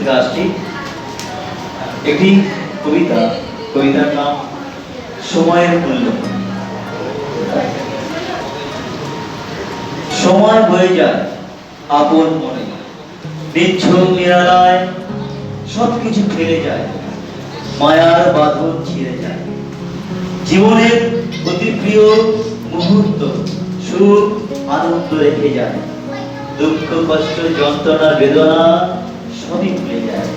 থেকে আসছি। একটি কবিতা, কবিতার নাম সময়ের মূল্য। সময় বয়ে যায় আপন মনে, নিঝুম নিরালায় সবকিছু ফেলে যায়, মায়ার বাঁধন ছিঁড়ে যায়। জীবনের অতি প্রিয় মুহূর্ত, সুখ আনন্দ রেখে যায়, দুঃখ কষ্ট যন্ত্রণা বেদনা সবই ভুলে যায়।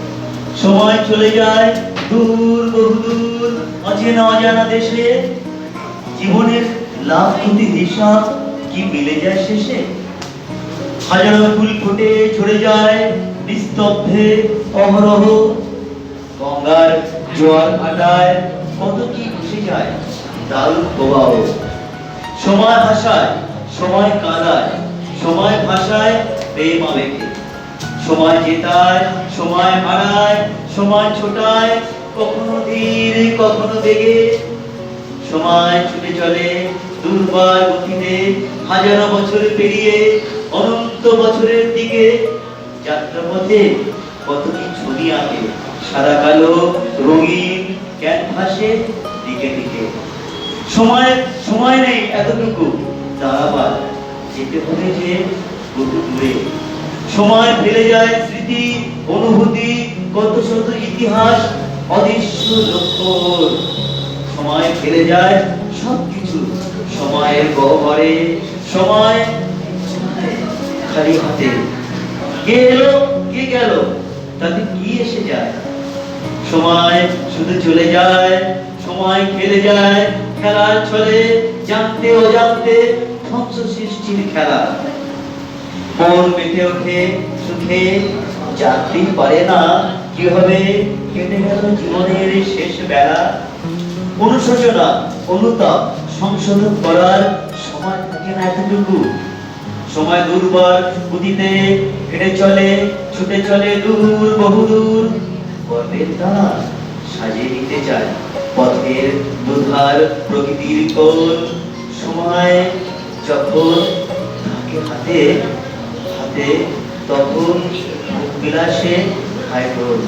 সময় চলে যায় দূর বহুদূর অচেনা অজানা দেশে, জীবনের লাভ ক্ষতির হিসাব কি মিলে যায় শেষে। হাজারো ফুল ফুটে ঝরে যায় নিস্তব্ধে অহরহ, গঙ্গার জোয়ার ভাটায় কত কি ভেসে যায় দারুণ প্রবাহ। সময় ভাষায়, সময় কাঁদায়, সময় ভাষায় প্রেম আবেগে, সময় জেতায়, সময় হারায়, সময় ছোটায়, কখনো ধীর কখনো বেগে। সময় ছুটে চলে দুর্বার গতিতে, হাজারো বছর পেরিয়ে অনন্ত বছরের দিকে। যাত্রাপথে কত কি ছবি আঁকে সাদা কালো রঙিন ক্যানভাসে দিকে দিকে। সময় সময় নেই এতটুকু দাঁড়াবার, যেতে হবে যে বহু দূরে। সময় ফেলে যায় স্মৃতি অনুভূতি, কত শত ইতিহাস অদৃশ্য লক্ষ্য। সময় ফেলে যায় সবকিছু সময়ের গহ্বরে, সময় খালি হাতে। কে এলো কে গেল তাতে কি এসে যায়। সময় শুধু চলে যায়, সময় খেলে যায় খেলার ছলে, জানতে অজান্তে ধ্বংস সৃষ্টির খেলা। মন মেতে ওঠে সুখে, জানতেই পারে না কিভাবে কেটে গেল জীবনের শেষ বেলা। অনুশোচনা অনুতাপ সংশোধন করার সময় থাকে না এতটুকু। সময় দুর্বার গতিতে হেঁটে চলে, ছুটে চলে দূর বহুদূর, গর্বের দ্বারা সাজিয়ে নিতে চায় পথের দুধার প্রকৃতির কোল। সময় যখন থাকে হাতে হাতে তখন বিলাসে খায় ঢোল।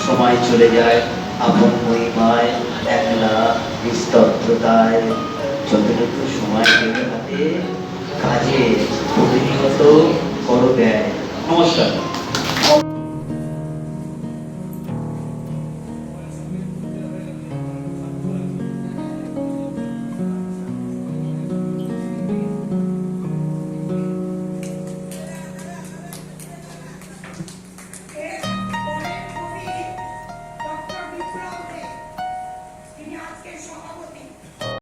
সময় চলে যায় আপন মহিমায় একলা নিস্তব্ধতায়। যতটুকু সময় পেলে হাতে কাজে প্রতিনিয়ত করো ব্যয়। নমস্কার।